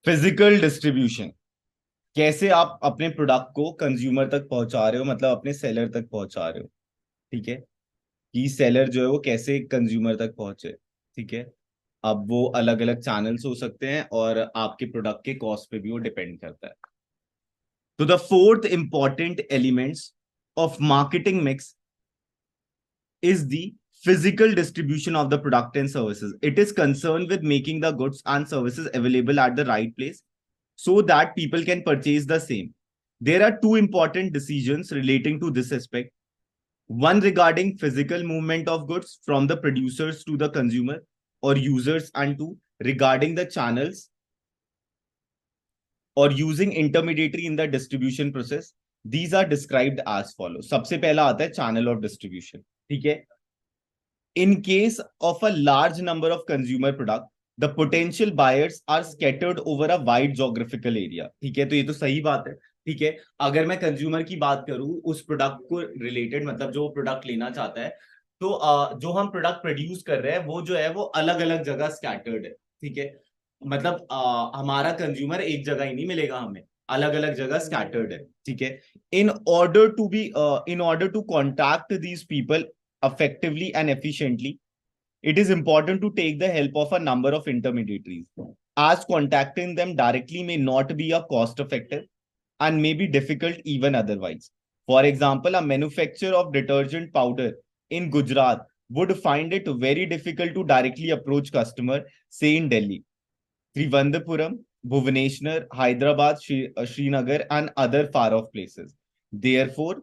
Physical distribution, कैसे आप अपने प्रोडक्ट को कंज्यूमर तक पहुंचा रहे हो, मतलब अपने सेलर तक पहुंचा रहे हो। ठीक है, कि सेलर जो है वो कैसे कंज्यूमर तक पहुंचे। ठीक है, अब वो अलग अलग चैनल्स हो सकते हैं और आपके प्रोडक्ट के कॉस्ट पे भी वो डिपेंड करता है। तो the fourth important elements of marketing mix is the physical distribution of the product and services. It is concerned with making the goods and services available at the right place so that people can purchase the same. There are two important decisions relating to this aspect. One regarding physical movement of goods from the producers to the consumer or users, and two regarding the channels or using intermediary in the distribution process. These are described as follows. सबसे पहला आता है channel of distribution. ठीक है, in case of a large number of consumer product, the potential buyers are scattered over a wide geographical area. ठीक है, तो ये तो सही बात है। ठीक है, अगर मैं कंज्यूमर की बात करूं उस प्रोडक्ट को रिलेटेड, मतलब जो प्रोडक्ट लेना चाहता है, तो जो हम प्रोडक्ट प्रोड्यूस कर रहे हैं वो जो है वो अलग अलग जगह स्कैटर्ड है। ठीक है, मतलब हमारा कंज्यूमर एक जगह ही नहीं मिलेगा हमें, अलग अलग जगह स्कैटर्ड है। ठीक है, in order to be in order to contact these people effectively and efficiently, it is important to take the help of a number of intermediaries, as contacting them directly may not be a cost effective and may be difficult even otherwise. For example, a manufacturer of detergent powder in Gujarat would find it very difficult to directly approach customer, say in Delhi, Trivandrum, Bhubaneswar, Hyderabad, Srinagar, and other far off places. Therefore,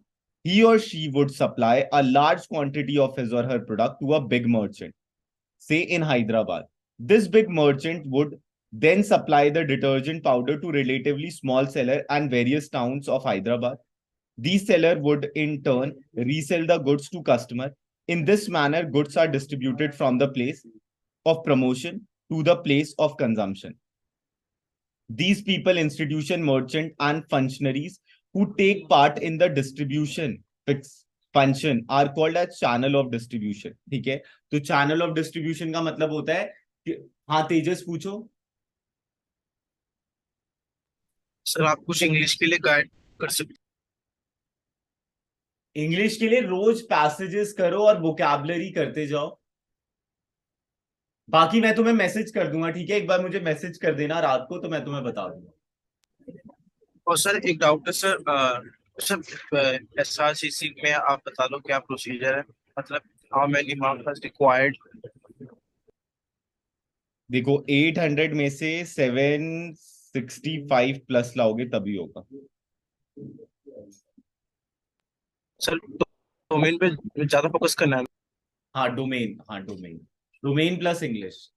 he or she would supply a large quantity of his or her product to a big merchant, say in Hyderabad. This big merchant would then supply the detergent powder to relatively small seller and various towns of Hyderabad. These seller would in turn resell the goods to customer. In this manner, goods are distributed from the place of promotion to the place of consumption. These people, institution, merchant, and functionaries who take part in the distribution function are called as channel of distribution. ठीक है, तो channel of distribution का मतलब होता है कि, हाँ तेजस पूछो। सर आप कुछ इंग्लिश के लिए गाइड कर सकते इंग्लिश के लिए रोज पैसेजेस करो और वोकैबलरी करते जाओ। बाकी मैं तुम्हें मैसेज कर दूंगा, ठीक है, एक बार मुझे मैसेज कर देना रात को तो मैं तुम्हें बता दूंगा। और सर एक डाउट है सर सर SRCC में आप बता दो क्या प्रोसीजर है, मतलब हाउ मेनी मार्क्स रिक्वायर्ड। देखो 800 में से 765 प्लस लाओगे तभी होगा। सर डोमेन पे ज्यादा फोकस करना है। हाँ डोमेन, हाँ domain, domain plus English.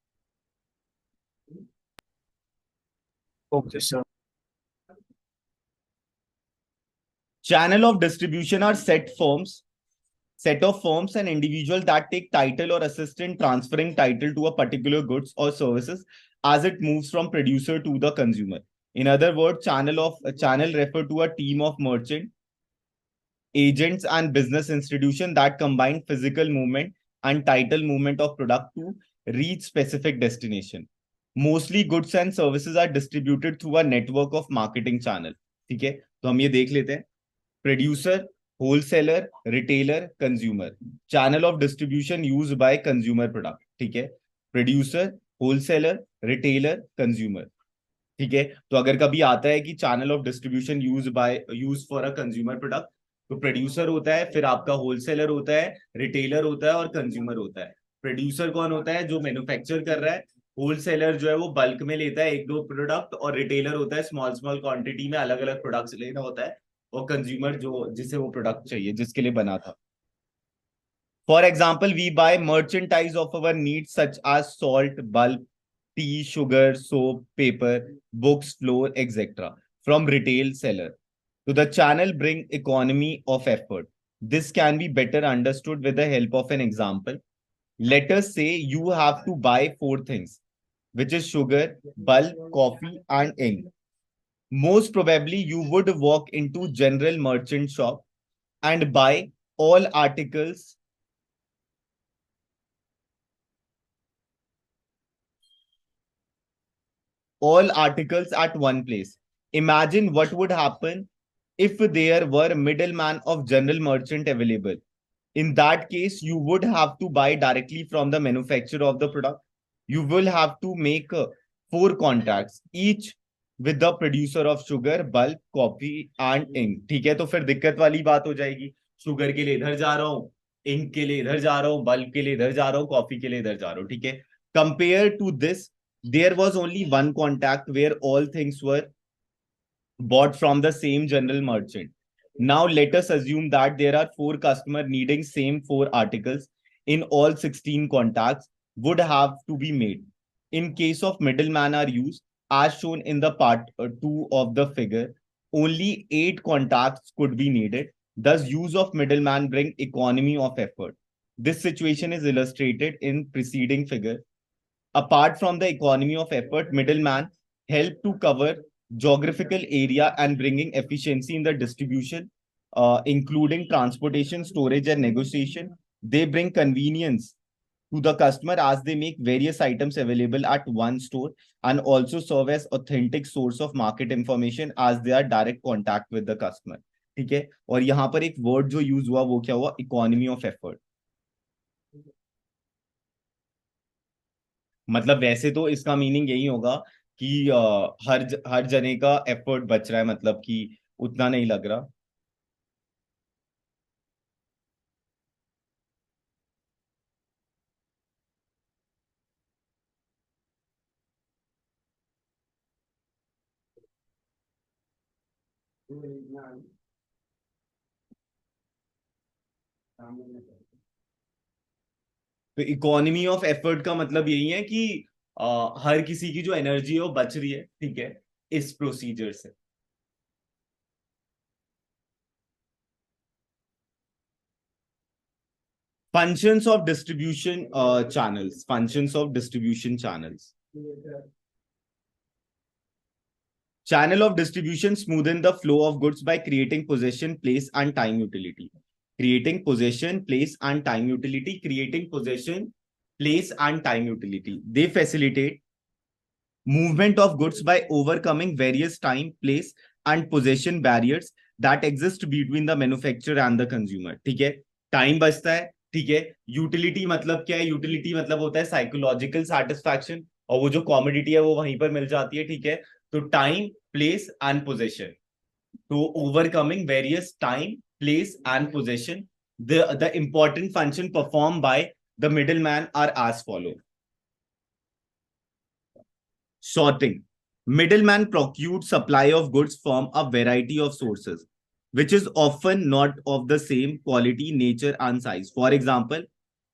Okay sir. Channel of distribution are set of firms and individuals that take title or assist in transferring title to a particular goods or services as it moves from producer to the consumer. In other words, channel refer to a team of merchant, agents, and business institution that combine physical movement and title movement of product to reach specific destination. Mostly goods and services are distributed through a network of marketing channel. ठीक है, तो हम ये देख लेते हैं। Producer, wholesaler, retailer, consumer. Channel of distribution use by consumer product. ठीक है, प्रोड्यूसर, होलसेलर, रिटेलर, कंज्यूमर। ठीक है, तो अगर कभी आता है कि channel of distribution use for a consumer product, तो प्रोड्यूसर होता है, फिर आपका होलसेलर होता है, रिटेलर होता है और कंज्यूमर होता है। प्रोड्यूसर कौन होता है? जो मैन्युफैक्चर कर रहा है। होलसेलर जो है वो बल्क में लेता है एक दो प्रोडक्ट, और रिटेलर होता है स्मॉल स्मॉल क्वांटिटी में अलग अलग प्रोडक्ट्स लेना होता है। और कंज्यूमर जो जिसे वो प्रोडक्ट चाहिए, जिसके लिए बना था। For example, we buy merchandise of our needs such as salt, bulb, tea, sugar, soap, paper, books, flour, etc. from retail seller. So the channel bring economy of effort. This can be better understood with the help of an example. Let us say you have to buy four things, which is sugar, bulb, coffee, and ink. Most probably, you would walk into general merchant shop and buy all articles all articles at one place. Imagine what would happen if there were middleman of general merchant available. In that case, you would have to buy directly from the manufacturer of the product. You will have to make four contracts, each with the producer of sugar, bulk, coffee and ink. ठीक है, तो फिर दिक्कत वाली बात हो जाएगी. Sugar के लिए इधर जा रहा हूँ, इंक के लिए इधर जा रहा हूँ, बल्क के लिए इधर जा रहा हूँ, कॉफी के लिए इधर जा रहा हूँ. ठीक है. Compared to this, there was only one contact where all things were bought from the same general merchant. Now let us assume that there are four customers needing same four articles in all 16 contacts would have to be made. In case of middleman are used, as shown in the part 2 of the figure, only 8 contacts could be needed. Thus, use of middleman bring economy of effort. This situation is illustrated in preceding figure. Apart from the economy of effort, middleman help to cover geographical area and bringing efficiency in the distribution, including transportation, storage, and negotiation. They bring convenience to the customer as they make various items available at one store and also serve as authentic source of market information as they are direct contact with the customer. ठीक है. और यहाँ पर एक word जो use हुआ वो क्या हुआ? Economy of effort. मतलब वैसे तो इसका मीनिंग यही होगा कि हर जने का एफर्ट बच रहा है, मतलब कि उतना नहीं लग रहा. तो इकोनॉमी ऑफ एफर्ट का मतलब यही है कि हर किसी की जो एनर्जी है वो बच रही है. ठीक है, इस प्रोसीजर से. Functions of distribution channels. Functions of distribution channels. Channel of distribution smoothen the flow of goods by creating possession, place, and time utility. Creating possession, place, and time utility. Creating possession, place, and time utility. They facilitate movement of goods by overcoming various time, place, and possession barriers that exist between the manufacturer and the consumer. ठीक है, time बचता है. ठीक है, utility मतलब क्या है? Utility मतलब होता है साइकोलॉजिकल सेटिस्फैक्शन, और वो जो कॉमोडिटी है वो वहीं पर मिल जाती है. ठीक है, तो टाइम, प्लेस एंड पोजेशन. तो overcoming various time, place and possession, the important function performed by the middleman are as follow. Sorting. Middleman procured supply of goods from a variety of sources, which is often not of the same quality, nature, and size. For example,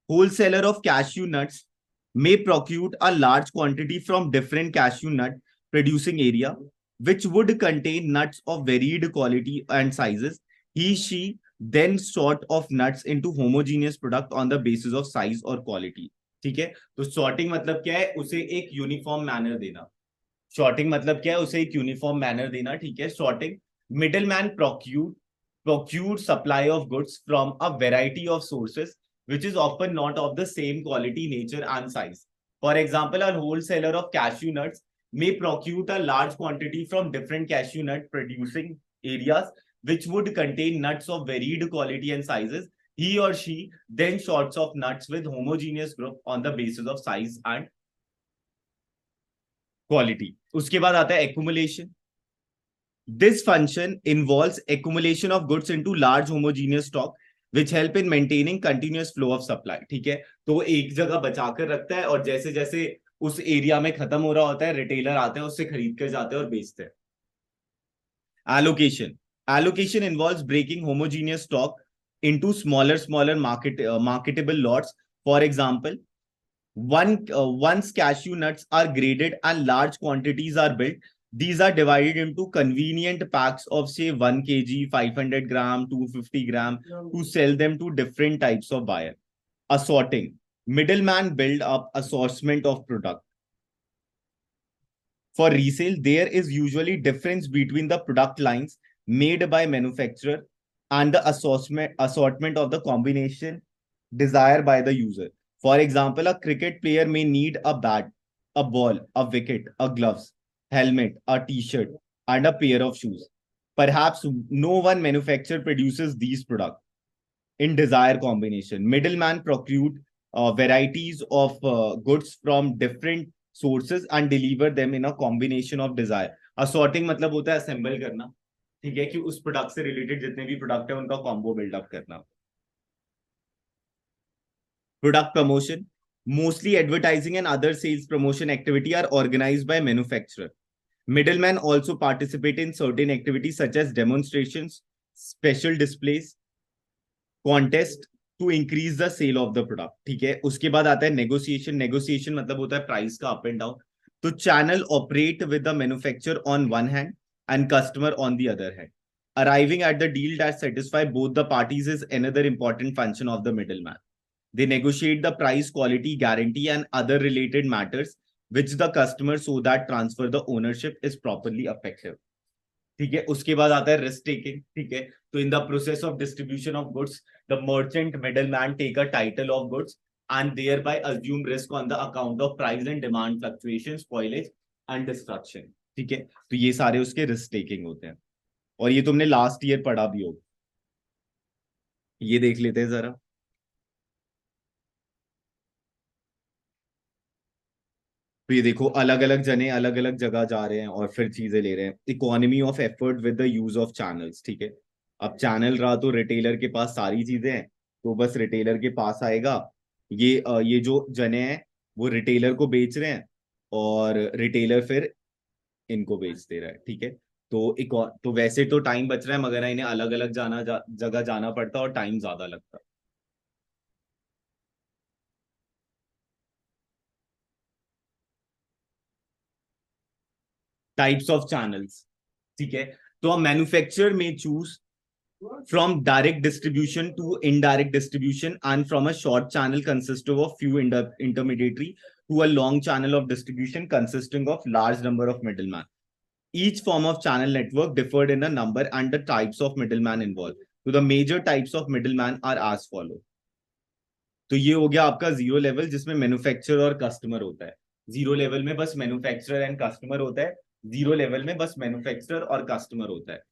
wholesaler of cashew nuts may procure a large quantity from different cashew nut producing area, which would contain nuts of varied quality and sizes. She then sort of nuts into homogeneous product on the basis of size or quality. ठीक है, तो sorting मतलब क्या है? उसे एक uniform manner देना. Shorting मतलब क्या है? उसे एक यूनिफॉर्म मैनर देना. ठीक है, sorting. Middleman procured supply of goods from a variety of sources which is often not of the same quality, nature, and size. For example, a wholesaler of cashew nuts may procure a large quantity from different cashew nut producing areas which would contain nuts of varied quality and sizes. He or she then sorts of nuts with homogeneous group on the basis of size and quality. उसके बाद आता है accumulation. This function involves accumulation of goods into large homogeneous stock which help in maintaining continuous flow of supply. ठीक है, तो एक जगह बचाकर रखता है और जैसे जैसे उस एरिया में खत्म हो रहा होता है, रिटेलर आते हैं, उससे खरीद कर जाते हैं और बेचते हैं. Allocation. Allocation involves breaking homogeneous stock into smaller marketable lots. For example, once cashew nuts are graded and large quantities are built, these are divided into convenient packs of say 1 kg, 500 gram, 250 gram to sell them to different types of buyer. Assorting. Middleman build up assortment of product. For resale, there is usually difference between the product lines made by manufacturer and the assortment of the combination desired by the user. For example, a cricket player may need a bat, a ball, a wicket, a gloves. helmet, a t-shirt, and a pair of shoes. Perhaps no one manufacturer produces these products in desired combination. Middleman procured varieties of goods from different sources and deliver them in a combination of desire. Assorting मतलब होता है assemble करना, ठीक है, कि उस product से related जितने भी प्रोडक्ट है उनका कॉम्बो बिल्डअप करना. Product promotion. Mostly advertising and other sales promotion activity are organized by manufacturer. Middlemen also participate in certain activities such as demonstrations, special displays, contest to increase the sale of the product. ठीक है, उसके बाद आता है negotiation. Negotiation मतलब होता है price का up and down. तो channel operate with the manufacturer on one hand and customer on the other hand. Arriving at the deal that satisfy both the parties is another important function of the middleman. They negotiate the price, quality, guarantee, and other related matters which the customer so that transfer the ownership is properly effective. ठीक है, उसके बाद आता है risk taking. ठीक है, तो in the process of distribution of goods the merchant middle man take a title of goods and thereby assume risk on the account of price and demand fluctuation, spoilage and destruction. ठीक है, तो ये सारे उसके risk taking होते हैं और ये तुमने लास्ट ईयर पढ़ा भी हो. ये देख लेते हैं जरा. तो ये देखो, अलग अलग जने अलग अलग जगह जा रहे हैं और फिर चीजें ले रहे हैं. Economy of effort with the use of channels. ठीक है, अब चैनल रहा तो रिटेलर के पास सारी चीजें हैं, तो बस रिटेलर के पास आएगा. ये जो जने हैं वो रिटेलर को बेच रहे हैं और रिटेलर फिर इनको बेच दे रहा है. ठीक है, तो वैसे तो टाइम बच रहा है मगर इन्हें अलग अलग जगह जाना पड़ता है और टाइम ज्यादा लगता है. Types of channels. ठीक है, तो अब मैन्युफैक्चरर में choose from direct distribution to indirect distribution, and from a short channel consisting of few intermediary to a long channel of distribution consisting of large number of middlemen. Each form of channel network differed in a number and the types of middleman involved. So the major types of middleman are as follow. तो ये हो गया आपका zero level जिसमें manufacturer और customer होता है. Zero level में बस मैन्युफैक्चरर एंड कस्टमर होता है. जीरो लेवल में बस मैन्युफैक्चरर और कस्टमर होता है.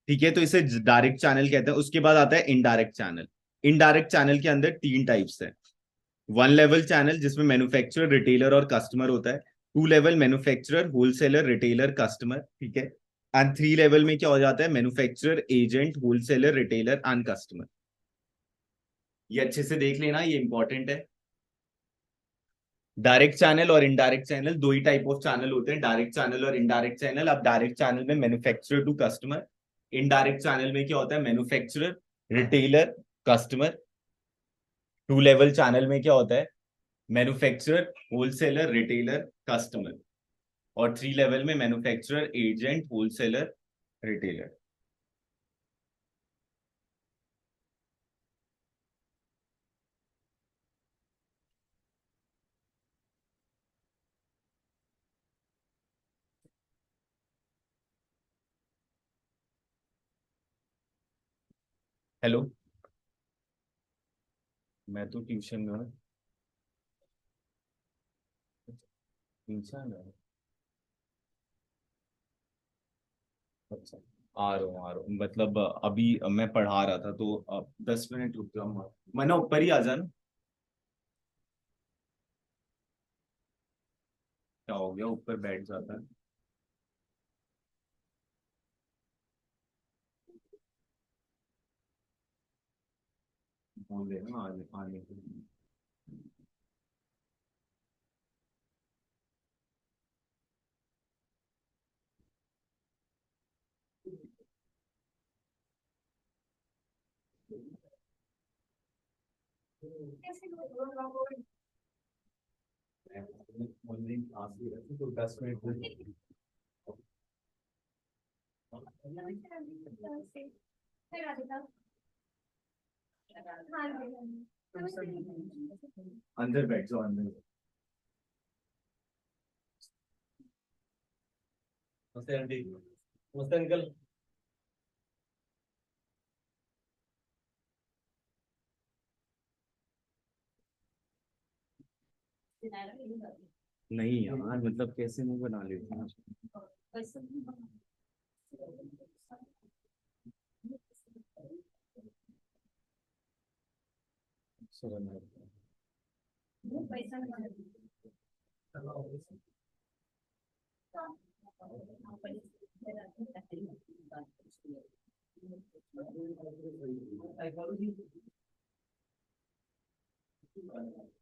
ठीक है, तो इसे डायरेक्ट चैनल कहते हैं. उसके बाद आता है इनडायरेक्ट चैनल. इनडायरेक्ट चैनल के अंदर तीन टाइप्स है. वन लेवल चैनल जिसमें मैन्युफैक्चरर, रिटेलर और कस्टमर होता है. Two level manufacturer, wholesaler, retailer, customer. ठीक है, एंड थ्री लेवल में क्या हो जाता है, manufacturer, agent, wholesaler, retailer and customer. ये अच्छे से देख लेना, ये इंपॉर्टेंट है. डायरेक्ट चैनल और इनडायरेक्ट चैनल दो ही टाइप ऑफ चैनल होते हैं, डायरेक्ट चैनल और इनडायरेक्ट चैनल. अब डायरेक्ट चैनल में manufacturer to customer. Indirect channel में क्या होता है, manufacturer, retailer, customer. Two level channel में क्या होता है, मैन्युफैक्चरर, होलसेलर, रिटेलर, कस्टमर. और थ्री लेवल में manufacturer, agent, wholesaler, retailer. Hello, मैं तो ट्यूशन में हूँ. ट्यूशन है. अच्छा, आ रहा हूँ मतलब अभी मैं पढ़ा रहा था तो 10 मिनट रुक जाऊंगा. मैं ना ऊपर ही आ जाना. क्या हो गया, ऊपर बैठ जाता है. बोल देना आने आने के लिए. ऑनलाइन क्लास भी रहती तो 10 मिनट. अंदर बैठ जाओ अंदर. नमस्ते आंटी. नमस्ते अंकल. नहीं यार, मतलब कैसे मुंह बना लेते हैं.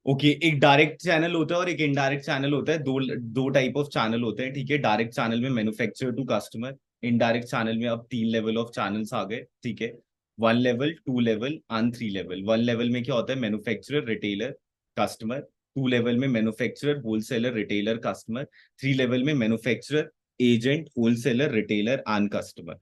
ओके एक डायरेक्ट चैनल होता है और एक इनडायरेक्ट चैनल होता है, दो दो टाइप ऑफ चैनल होते हैं, ठीक है। डायरेक्ट चैनल में manufacturer to customer, indirect channel में अब 3 लेवल ऑफ चैनल्स आ गए, ठीक है। 1 level, 2 level and 3 level. 1 level में क्या होता है, मैन्युफैक्चरर, रिटेलर, कस्टमर। 2 लेवल में manufacturer, wholesaler, retailer, customer. 3 level में manufacturer, agent, wholesaler, retailer and customer.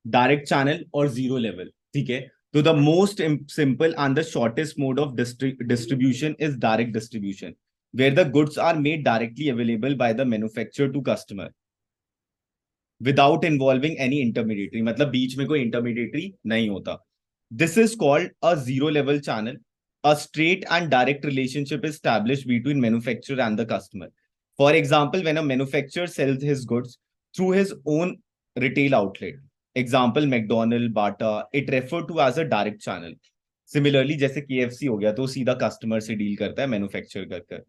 Direct channel और 0 लेवल, ठीक है। तो the most simple and the shortest mode of distribution is direct distribution, where the goods are made directly available by the manufacturer to customer without involving any intermediary, मतलब बीच में कोई intermediary नहीं होता। This is called a 0 level channel. A straight and direct relationship is established between manufacturer and the customer. For example, when a manufacturer sells his goods through his own retail outlet, example McDonald, Bata, it referred to as a direct channel. Similarly, जैसे KFC हो गया तो सीधा customer से deal करता है manufacture कर।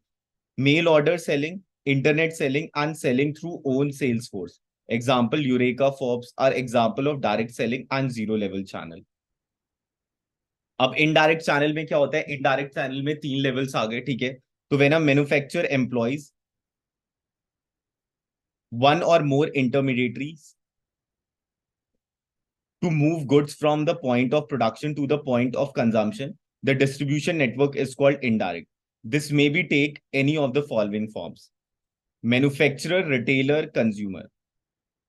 Mail order selling, internet selling, and selling through own sales force. Example, Eureka, Forbes are example of direct selling and 0 level channel. अब इनडायरेक्ट चैनल में क्या होता है, इनडायरेक्ट चैनल में 3 लेवल्स आ गए, ठीक है। तो when a manufacturer employees one or more intermediaries to move goods from the point of production to the point of consumption, the distribution network is called indirect. This may be take any of the following forms: manufacturer, retailer, consumer.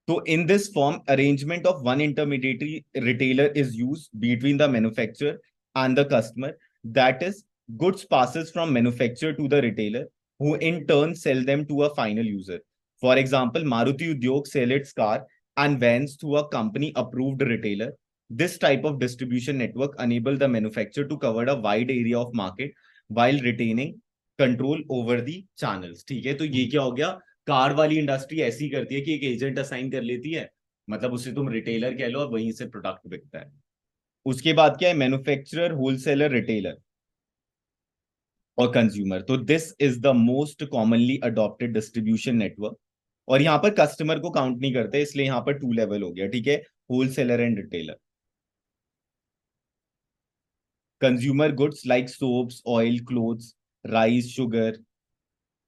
So in this form, arrangement of one intermediary retailer is used between the manufacturer and the customer. That is, goods passes from manufacturer to the retailer, who in turn sell them to a final user. For example, Maruti Udyog sell its car and vans to a company approved retailer. This type of distribution network enable the manufacturer to cover a wide area of market while retaining control over the channels. ठीक है, तो ये क्या हो गया, car वाली industry ऐसी करती है कि एक एजेंट असाइन कर लेती है, मतलब उसे तुम रिटेलर कह लो और वहीं से प्रोडक्ट बिकता है। उसके बाद क्या है, मैन्युफैक्चरर, होलसेलर, रिटेलर और कंज्यूमर। तो this is the most commonly adopted distribution network. और यहाँ पर कस्टमर को काउंट नहीं करते, इसलिए यहाँ पर 2 लेवल हो गया, ठीक है, wholesaler and retailer. Consumer goods like soaps, oil, clothes, rice, sugar,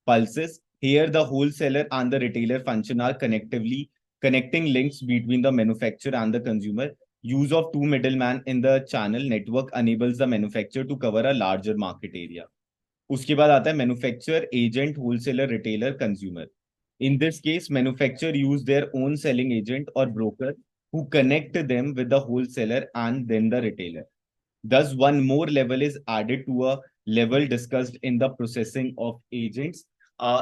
pulses. Here, the wholesaler and the retailer function are connectively connecting links between the manufacturer and the consumer. Use of two middlemen in the channel network enables the manufacturer to cover a larger market area. उसके बाद आता है manufacturer, agent, wholesaler, retailer, consumer. In this case, manufacturer use their own selling agent or broker who connect them with the wholesaler and then the retailer. Thus, one more level is added to a level discussed in the processing of agents.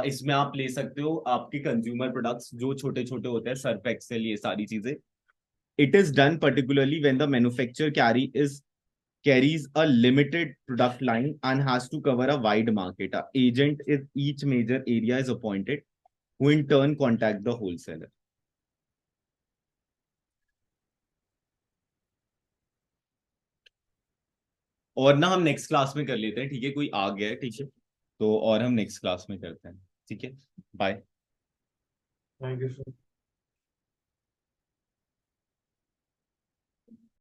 इसमें आप ले सकते हो आपके consumer products जो छोटे छोटे होते हैं, सर्फ एक्सेल, ये सारी चीजें। It is done particularly when the manufacturer carries a limited product line and has to cover a wide market. A agent is each major area is appointed, who in turn contact the wholesaler. और ना हम next class में कर लेते हैं, ठीक है, कोई आ गया है, ठीक है, तो और हम नेक्स्ट क्लास में करते हैं, ठीक है। बाय। Thank you sir.